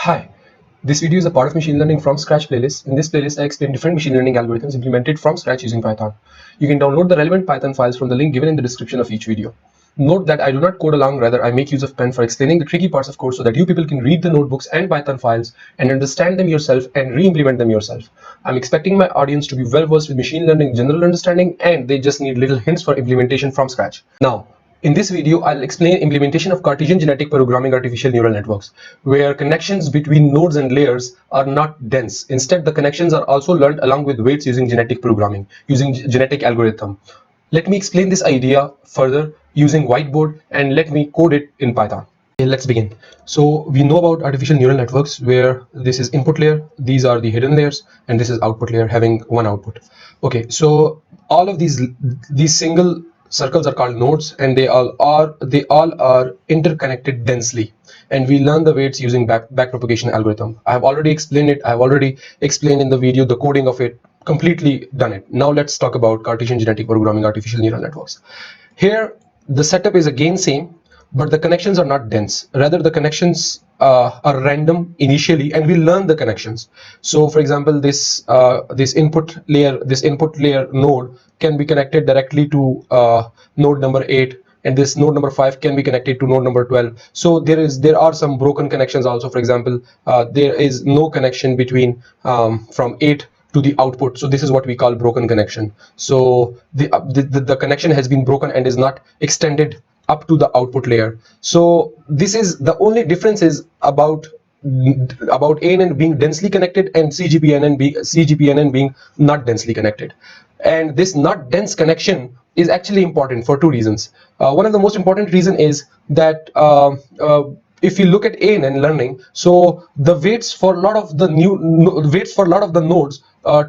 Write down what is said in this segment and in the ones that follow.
Hi, this video is a part of Machine Learning from Scratch playlist. In this playlist, I explain different machine learning algorithms implemented from scratch using Python. You can download the relevant Python files from the link given in the description of each video. Note that I do not code along, rather I make use of pen for explaining the tricky parts of code so that you people can read the notebooks and Python files and understand them yourself and re-implement them yourself. I'm expecting my audience to be well versed with machine learning general understanding, and they just need little hints for implementation from scratch. Now, in this video, I'll explain implementation of Cartesian genetic programming artificial neural networks, where connections between nodes and layers are not dense. Instead, the connections are also learned along with weights using genetic programming, using genetic algorithm. Let me explain this idea further using whiteboard, and let me code it in Python. Okay, let's begin. So we know about artificial neural networks, where this is input layer, these are the hidden layers, and this is output layer having one output. Okay, so all of these single circles are called nodes, and they all are interconnected densely, and we learn the weights using backpropagation algorithm. I have already explained it. I have already explained in the video the coding of it, completely done it. Now let's talk about Cartesian genetic programming artificial neural networks. Here the setup is again same, but the connections are not dense. Rather, the connections are random initially, and we learn the connections. So for example, this input layer node can be connected directly to node number 8, and this node number 5 can be connected to node number 12. So there are some broken connections also. For example, there is no connection between from 8 to the output. So this is what we call broken connection. So the connection has been broken and is not extended up to the output layer. So this is the only difference is about ANN being densely connected and CGPNN being not densely connected. And this not dense connection is actually important for two reasons. One of the most important reason is that if you look at ANN learning, so the weights for a lot of the nodes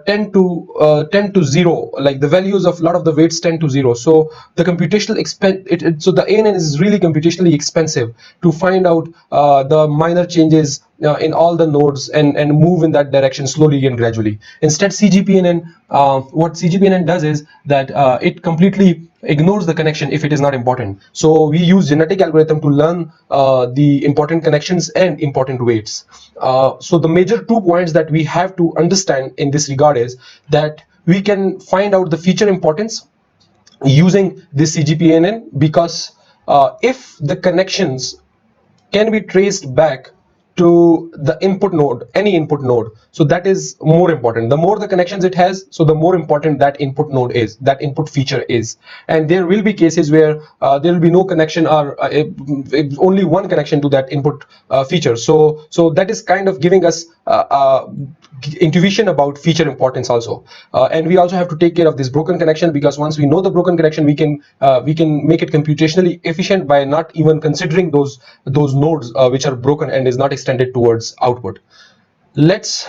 tend to zero. Like the values of a lot of the weights tend to zero. So the computational so the ANN is really computationally expensive to find out the minor changes in all the nodes and move in that direction slowly and gradually. Instead, CGPNN, what CGPNN does is that it completely ignores the connection if it is not important. So we use genetic algorithm to learn the important connections and important weights. So the major 2 points that we have to understand in this regard is that we can find out the feature importance using this CGPNN, because if the connections can be traced back to the input node, any input node, so that is more important. The more the connections it has, so the more important that input node is, that input feature is. And there will be cases where there will be no connection, or only one connection to that input feature. So that is kind of giving us intuition about feature importance also. And we also have to take care of this broken connection, because once we know the broken connection, we can make it computationally efficient by not even considering those nodes which are broken and is not extended towards output. Let's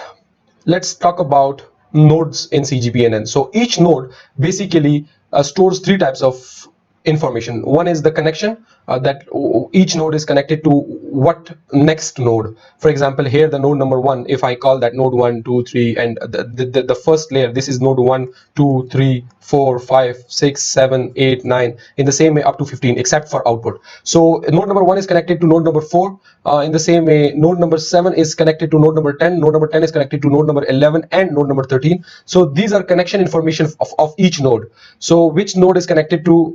talk about nodes in CGPNN. So each node basically stores 3 types of information. One is the connection, that each node is connected to what next node. For example, here the node number 1, if I call that node 1, 2, 3, and the first layer, this is node 1, 2, 3, 4, 5, 6, 7, 8, 9, in the same way up to 15, except for output. So node number 1 is connected to node number 4. In the same way, node number 7 is connected to node number 10, node number 10 is connected to node number 11 and node number 13. So these are connection information of each node. So which node is connected to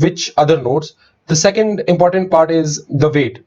which other nodes. The second important part is the weight.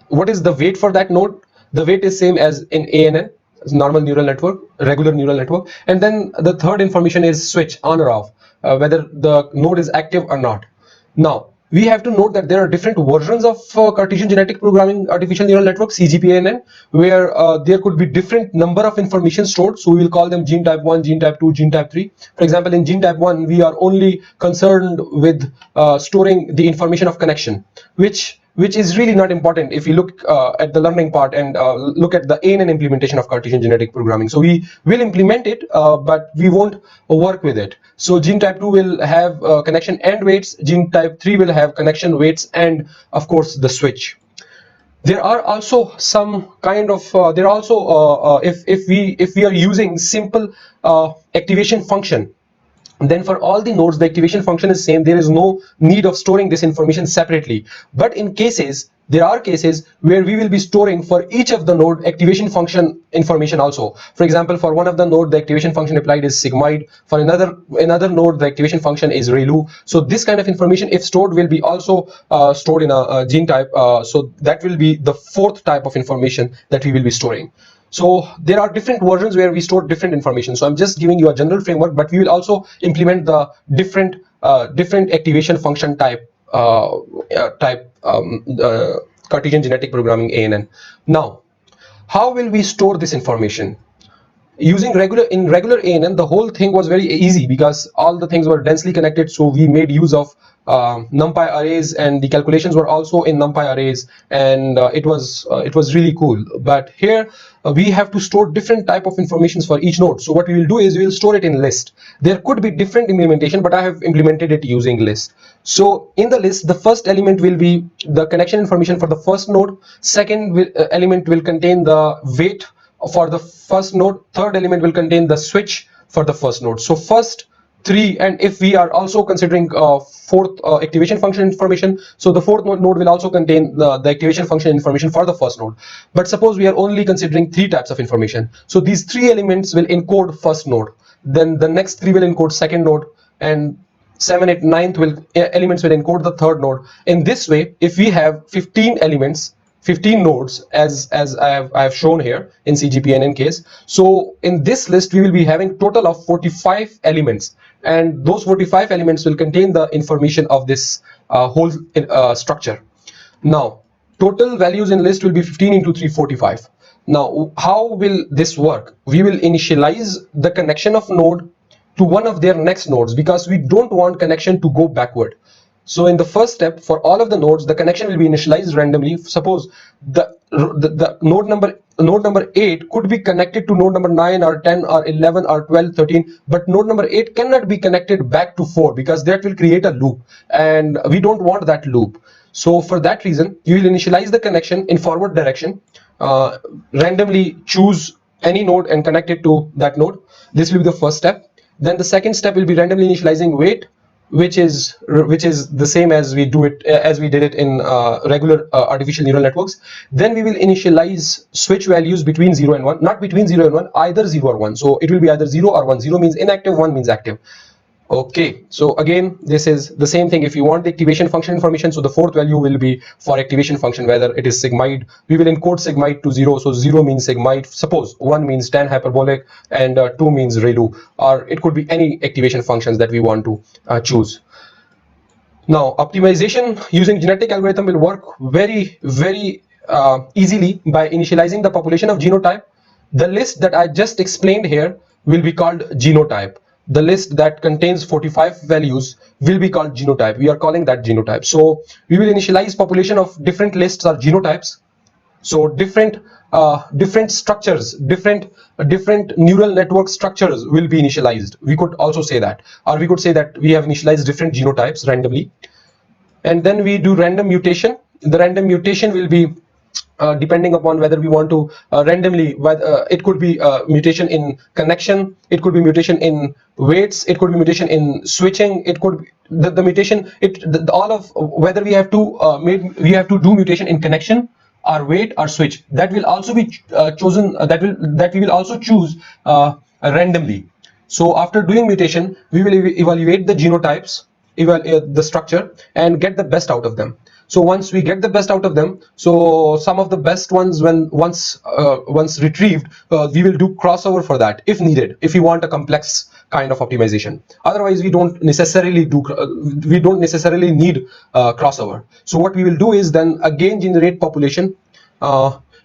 What is the weight for that node? The weight is same as in ANN, normal neural network, regular neural network. And then the third information is switch, on or off, whether the node is active or not. Now, we have to note that there are different versions of Cartesian genetic programming artificial neural network, CGPNN, where there could be different number of information stored. So we will call them gene type 1, gene type 2, gene type 3. For example, in gene type 1, we are only concerned with storing the information of connection, which is really not important if you look at the learning part and look at the ANN implementation of Cartesian genetic programming. So we will implement it, but we won't work with it. So gene type 2 will have connection and weights, gene type 3 will have connection, weights, and of course the switch. There are also some kind of if we are using simple activation function, then for all the nodes the activation function is same. There is no need of storing this information separately. But in cases There are cases where we will be storing for each of the node activation function information also. For example, for one of the node, the activation function applied is sigmoid. For another node, the activation function is ReLU. So this kind of information, if stored, will be also stored in a gene type. So that will be the fourth type of information that we will be storing. So there are different versions where we store different information. So I'm just giving you a general framework, but we will also implement the different activation function type Cartesian genetic programming ANN. Now, how will we store this information? Using regular ANN, the whole thing was very easy because all the things were densely connected. So we made use of NumPy arrays, and the calculations were also in NumPy arrays, and it was really cool. But here we have to store different type of informations for each node. So what we will do is we will store it in list. There could be different implementation, but I have implemented it using list. So in the list, the first element will be the connection information for the first node. Second element will contain the weight for the first node. Third element will contain the switch for the first node. So first three, and if we are also considering fourth activation function information, so the fourth node will also contain the activation function information for the first node. But suppose we are only considering three types of information, so these three elements will encode first node, then the next three will encode second node, and 7, 8, 9th elements will encode the third node. In this way, if we have 15 elements, 15 nodes, as I have shown here in CGPNN case, so in this list we will be having total of 45 elements, and those 45 elements will contain the information of this whole structure. Now, total values in list will be 15 into 345. Now, how will this work? We will initialize the connection of node to one of their next nodes, because we don't want connection to go backward. So in the first step, for all of the nodes, the connection will be initialized randomly. Suppose the node number 8 could be connected to node number 9 or 10 or 11 or 12, 13, but node number 8 cannot be connected back to 4 because that will create a loop, and we don't want that loop. So for that reason, you will initialize the connection in forward direction, randomly choose any node and connect it to that node. This will be the first step. Then the second step will be randomly initializing weight, which is the same as we did it in regular artificial neural networks. Then we will initialize switch values between 0 and 1, not between 0 and 1, either 0 or 1. So it will be either 0 or 1. 0 means inactive, 1 means active. Okay, so again, this is the same thing. If you want the activation function information, so the fourth value will be for activation function, whether it is sigmoid. We will encode sigmoid to 0. So 0 means sigmoid. Suppose 1 means tan hyperbolic, and 2 means ReLU, or it could be any activation functions that we want to choose. Now, optimization using genetic algorithm will work very easily by initializing the population of genotype. The list that I just explained here will be called genotype. The list that contains 45 values will be called genotype. We are calling that genotype. So we will initialize population of different lists or genotypes. So different structures, different neural network structures will be initialized. We could also say that, or we could say that we have initialized different genotypes randomly, and then we do random mutation. The random mutation will be depending upon whether we want to randomly, it could be mutation in connection, it could be mutation in weights, it could be mutation in switching, it could be the mutation, all of whether we have to do mutation in connection or weight or switch, that will also be chosen, that we will also choose randomly. So after doing mutation, we will evaluate the genotypes, the structure, and get the best out of them. So once we get the best out of them, so some of the best ones, once retrieved, we will do crossover for that if needed, if we want a complex kind of optimization. Otherwise, we don't necessarily need crossover. So what we will do is then again generate population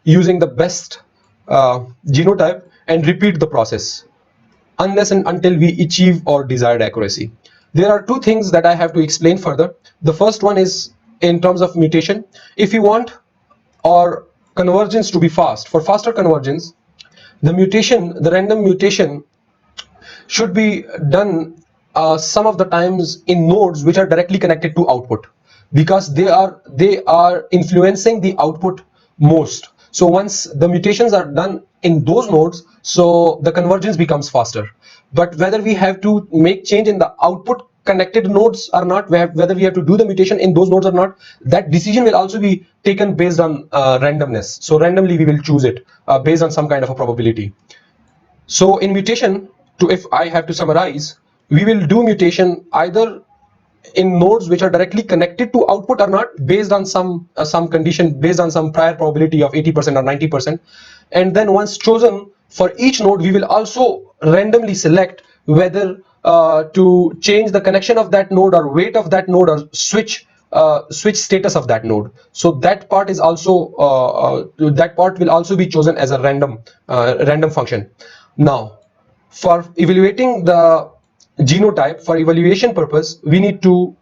using the best genotype and repeat the process unless and until we achieve our desired accuracy. There are two things that I have to explain further. The first one is in terms of mutation. If you want our convergence to be fast, for faster convergence, the random mutation should be done some of the times in nodes which are directly connected to output, because they are influencing the output most. So once the mutations are done in those nodes, so the convergence becomes faster. But whether we have to make change in the output connected nodes or not, whether we have to do the mutation in those nodes or not, that decision will also be taken based on randomness. So randomly we will choose it based on some kind of a probability. So in mutation, if I have to summarize, we will do mutation either in nodes which are directly connected to output or not, based on some condition, based on some prior probability of 80% or 90%. And then once chosen, for each node we will also randomly select whether to change the connection of that node or weight of that node, or switch status of that node. So that part is also that part will also be chosen as a random function. Now, for evaluating the genotype, for evaluation purpose, we need to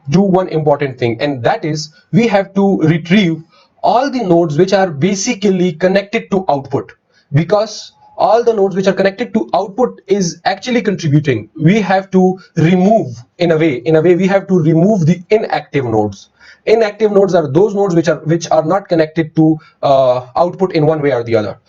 do one important thing, and that is we have to retrieve all the nodes which are basically connected to output, because all the nodes which are connected to output is actually contributing. We have to remove, in a way we have to remove the inactive nodes. Inactive nodes are those nodes which are not connected to output in one way or the other.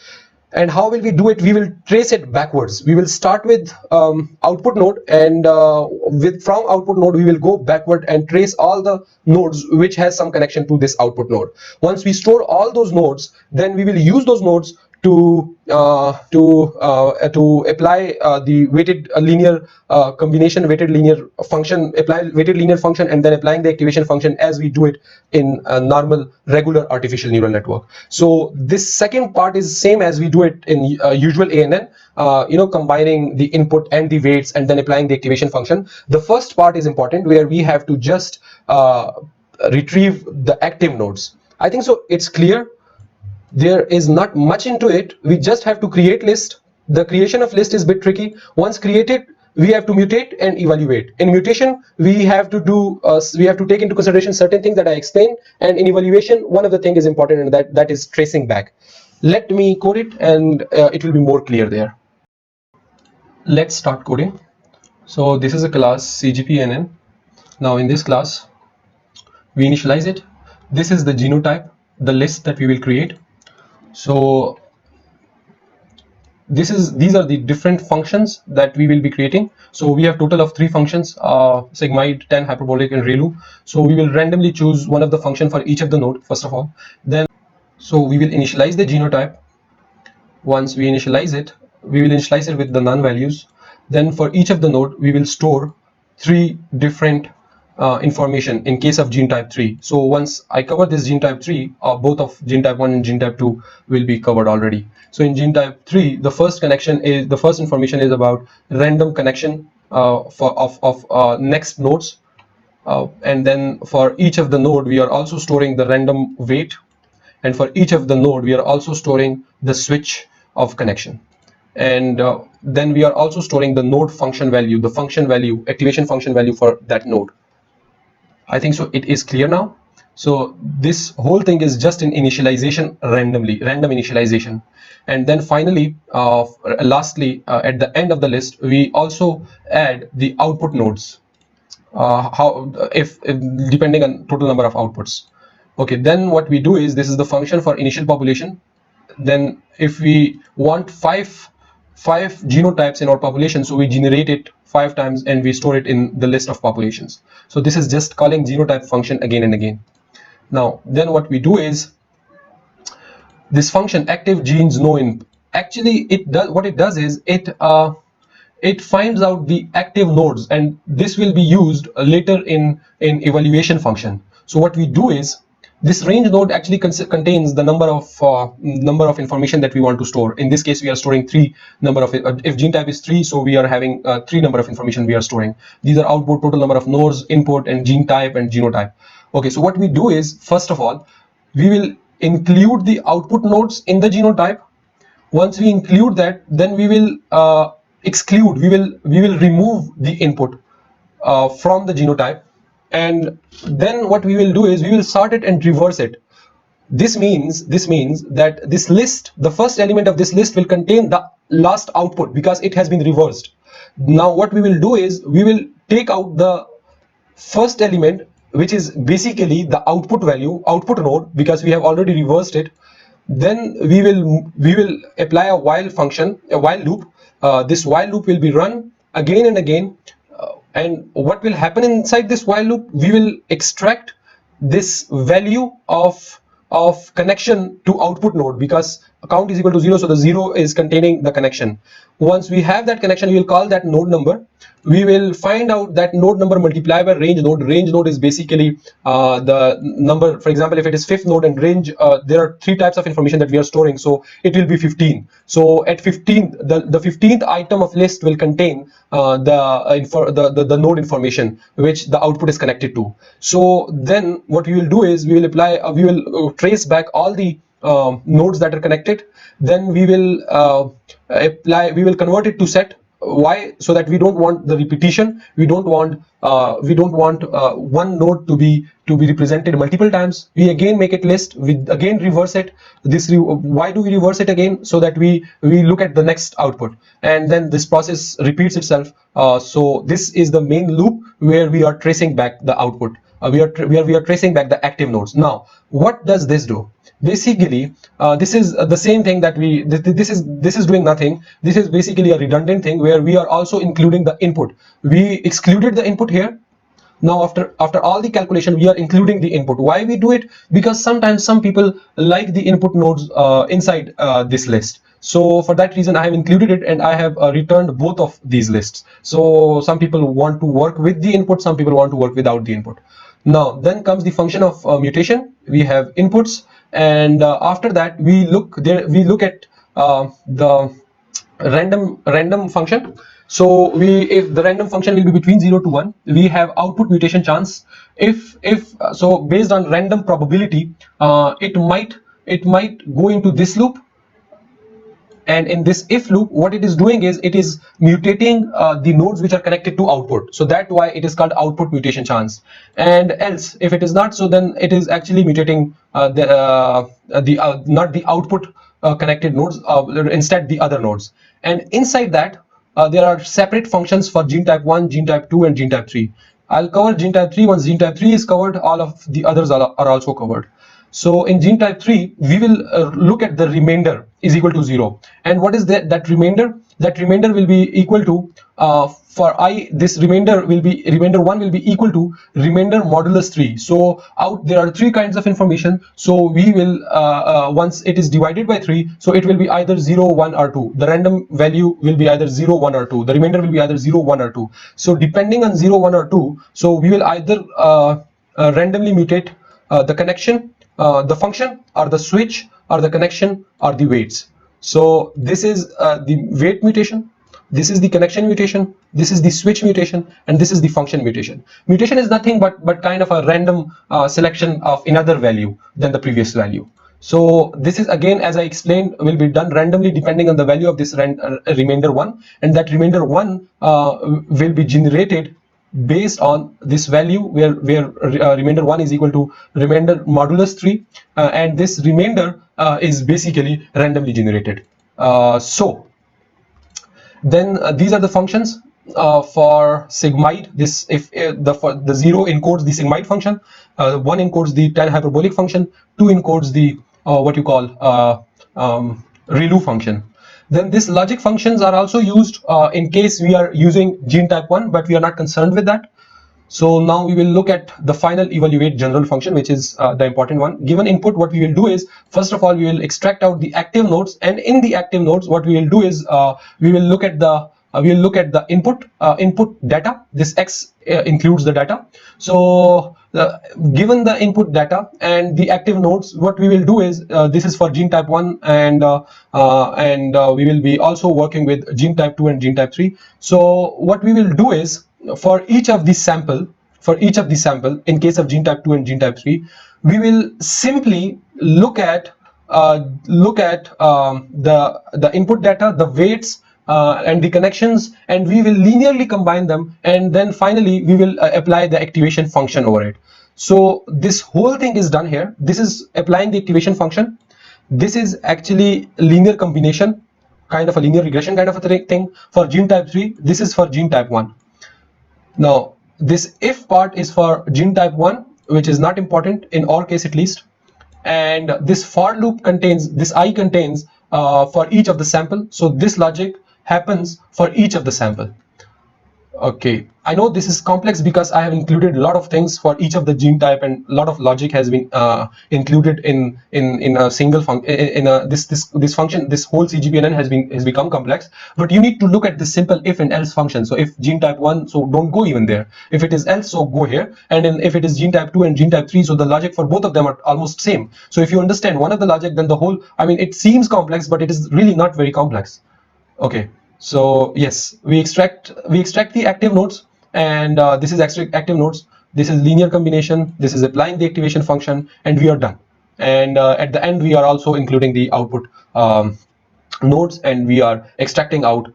And how will we do it? We will trace it backwards. We will start with output node, and from output node we will go backward and trace all the nodes which has some connection to this output node. Once we store all those nodes, then we will use those nodes to apply the weighted linear combination, weighted linear function, apply weighted linear function, and then applying the activation function as we do it in a normal regular artificial neural network. So this second part is same as we do it in usual ANN, combining the input and the weights and then applying the activation function. The first part is important, where we have to just retrieve the active nodes. I think so it's clear. There is not much into it. We just have to create list. The creation of list is a bit tricky. Once created, we have to mutate and evaluate. In mutation, we have to take into consideration certain things that I explained, and in evaluation, one of the things is important, and that is tracing back. Let me code it, and it will be more clear there. Let's start coding. So this is a class CGPNN. Now in this class, we initialize it. This is the genotype, the list that we will create. So these are the different functions that we will be creating. So we have total of 3 functions, sigmoid, tan, hyperbolic, and ReLU. So we will randomly choose one of the function for each of the node first of all. Then so we will initialize the genotype. Once we initialize it, we will initialize it with the none values. Then for each of the node we will store 3 different information in case of genotype 3. So once I cover this genotype 3, both of genotype 1 and genotype 2 will be covered already. So in genotype 3, the first information is about random connection of next nodes, and then for each of the node we are also storing the random weight, and for each of the node we are also storing the switch of connection, and then we are also storing the node function value, the function value, activation function value for that node. I think so it is clear now. So this whole thing is just an initialization, random initialization. And then finally, lastly, at the end of the list, we also add the output nodes, if depending on total number of outputs. Okay, then what we do is, this is the function for initial population. Then if we want five genotypes in our population, so we generate it 5 times and we store it in the list of populations. So this is just calling genotype function again and again. Now then what we do is, this function active genes no in, actually what it does is it finds out the active nodes, and this will be used later in evaluation function. So what we do is, this range node actually contains the number of information that we want to store. In this case, we are storing 3 number of, if genotype is 3, so we are having 3 number of information we are storing. These are output, total number of nodes, input, and genotype and genotype. Okay, so what we do is, first of all, we will include the output nodes in the genotype. Once we include that, then we will exclude, we will remove the input from the genotype. And then what we will do is, we will sort it and reverse it. This means that this list, the first element of this list, will contain the last output because it has been reversed. Now what we will do is, we will take out the first element, which is basically the output value, output node, because we have already reversed it. Then we will apply a while function, a while loop. This while loop will be run again and again And what will happen inside this while loop, we will extract this value of connection to output node, because count is equal to 0, so the 0 is containing the connection. Once we have that connection, we will call that node number. We will find out that node number multiplied by range node. Range node is basically the number. For example, if it is fifth node and range, there are 3 types of information that we are storing, so it will be 15. So at 15, the 15th item of list will contain the node information which the output is connected to. So then what we will do is we will apply we will trace back all the nodes that are connected. Then we will convert it to set. Why? So that we don't want the repetition. We don't want one node to be represented multiple times. We again make it list. We again reverse it. Why do we reverse it again? So that we look at the next output, and then this process repeats itself. So this is the main loop where we are tracing back the output. We are tracing back the active nodes. Now, what does this do? Basically, this is the same thing that this is doing nothing. This is basically a redundant thing where we are also including the input. We excluded the input here. Now after all the calculation, we are including the input. Why we do it? Because sometimes some people like the input nodes inside this list. So for that reason, I have included it, and I have returned both of these lists. So some people want to work with the input, some people want to work without the input. Now then comes the function of mutation. We have inputs, and after that we look at the random function. So if the random function will be between 0 to 1, we have output mutation chance. If so based on random probability, it might go into this loop. And in this if loop, what it is doing is it is mutating the nodes which are connected to output. So that's why it is called output mutation chance. And else, if it is not, so then it is actually mutating not the output connected nodes, instead the other nodes. And inside that, there are separate functions for gene type 1, gene type 2, and gene type 3. I'll cover gene type 3. Once gene type 3 is covered, all of the others are also covered. So in gene type 3, we will look at the remainder is equal to 0. And what is that remainder? That remainder will be equal to for I, this remainder 1 will be equal to remainder modulus 3. So there are 3 kinds of information. So we will once it is divided by 3, so it will be either 0, 1, or 2. The random value will be either 0, 1, or 2. The remainder will be either 0, 1, or 2. So depending on 0, 1, or 2, so we will either randomly mutate the connection, the function, or the switch, or the connection, or the weights. So this is the weight mutation, this is the connection mutation, this is the switch mutation, and this is the function mutation. Mutation is nothing but kind of a random selection of another value than the previous value. So this is, again, as I explained, will be done randomly depending on the value of this remainder 1, and that remainder 1 will be generated based on this value where remainder 1 is equal to remainder modulus 3, and this remainder is basically randomly generated. So then these are the functions for sigmoid. This the 0 encodes the sigmoid function, 1 encodes the tan hyperbolic function, 2 encodes the what you call ReLU function. Then these logic functions are also used in case we are using gene type 1, but we are not concerned with that. So now we will look at the final evaluate general function, which is the important one. Given input, what we will do is, first of all, we will extract out the active nodes, and in the active nodes, what we will do is we will look at the input data. This X includes the data. So given the input data and the active nodes, what we will do is this is for gene type 1, and we will be also working with gene type 2 and gene type 3. So what we will do is, for each of these sample, in case of gene type 2 and gene type 3, we will simply look at the input data, the weights, and the connections, and we will linearly combine them, and then finally we will apply the activation function over it. So this whole thing is done here. This is applying the activation function. This is actually linear combination, kind of a linear regression kind of a thing for gene type 3. This is for gene type 1. Now this if part is for gene type 1, which is not important in our case at least, and this for loop contains, this I contains for each of the sample. So this logic happens for each of the sample. Okay, I know this is complex because I have included a lot of things for each of the gene type, and a lot of logic has been included in a single function. In a this function, this whole CGPNN has become complex. But you need to look at the simple if and else function. So if gene type 1, so don't go even there. If it is else, so go here. And then if it is gene type 2 and gene type 3, so the logic for both of them are almost same. So if you understand one of the logic, then the whole, I mean, it seems complex, but it is really not very complex. Okay, so yes, we extract the active nodes, and this is extract active nodes. This is linear combination. This is applying the activation function, and we are done. And at the end, we are also including the output nodes, and we are extracting out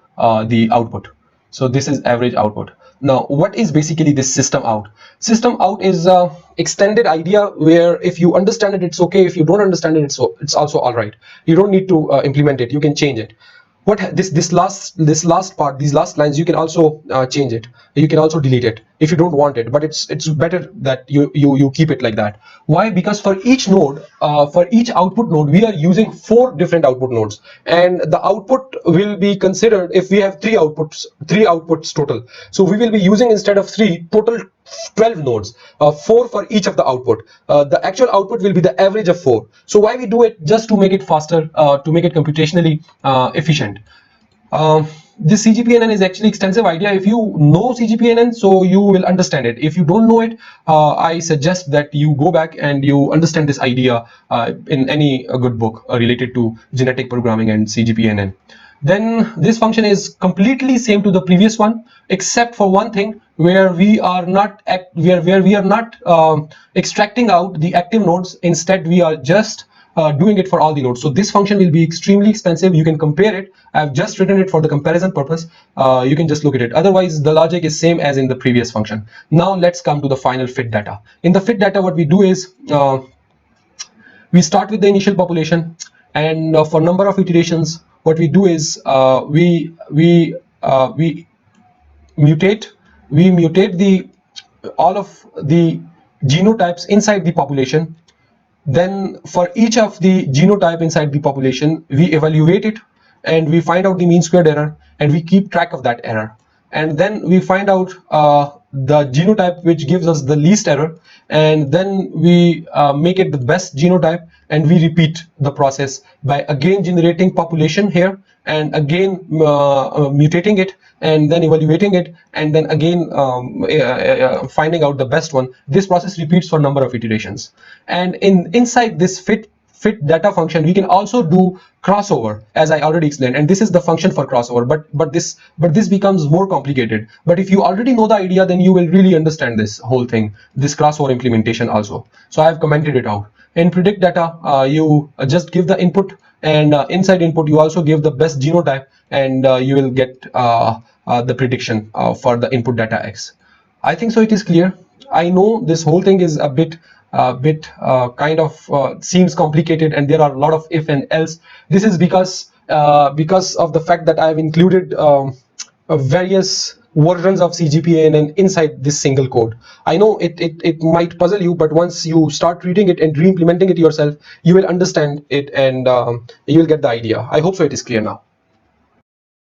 the output. So this is average output. Now, what is basically this system out? System out is a extended idea where if you understand it, it's okay. If you don't understand it, it's also all right. You don't need to implement it. You can change it. What this last part, these last lines, you can also change it. You can also delete it if you don't want it, but it's better that you keep it like that. Why? Because for each node, for each output node, we are using 4 different output nodes, and the output will be considered if we have three outputs total. So we will be using, instead of 3 total, 12 nodes, 4 for each of the output. The actual output will be the average of 4. So why we do it? Just to make it faster, to make it computationally efficient. This CGPNN is actually extensive idea. If you know CGPNN, so you will understand it. If you don't know it, I suggest that you go back and you understand this idea in any good book related to genetic programming and CGPNN. Then this function is completely same to the previous one, except for one thing, where we are not extracting out the active nodes. Instead, we are just doing it for all the nodes. So this function will be extremely expensive. You can compare it. I've just written it for the comparison purpose. You can just look at it. Otherwise, the logic is same as in the previous function. Now let's come to the final fit data. In the fit data, what we do is we start with the initial population, and for number of iterations, what we do is we mutate the all of the genotypes inside the population. Then for each of the genotype inside the population, we evaluate it, and we find out the mean squared error, and we keep track of that error. And then we find out the genotype which gives us the least error, and then we make it the best genotype, and we repeat the process by again generating population here, and again mutating it, and then evaluating it, and then again finding out the best one. This process repeats for number of iterations. And inside this fit data function, we can also do crossover, as I already explained, and this is the function for crossover. But this becomes more complicated. But if you already know the idea, then you will really understand this whole thing, this crossover implementation also. So I have commented it out. In predict data, you just give the input, and inside input you also give the best genotype, and you will get the prediction for the input data X. I think so it is clear. I know this whole thing is a bit kind of seems complicated, and there are a lot of if and else. This is because of the fact that I have included various versions of CGPNN inside this single code. I know it might puzzle you, but once you start reading it and re-implementing it yourself, you will understand it, and you will get the idea. I hope so it is clear now.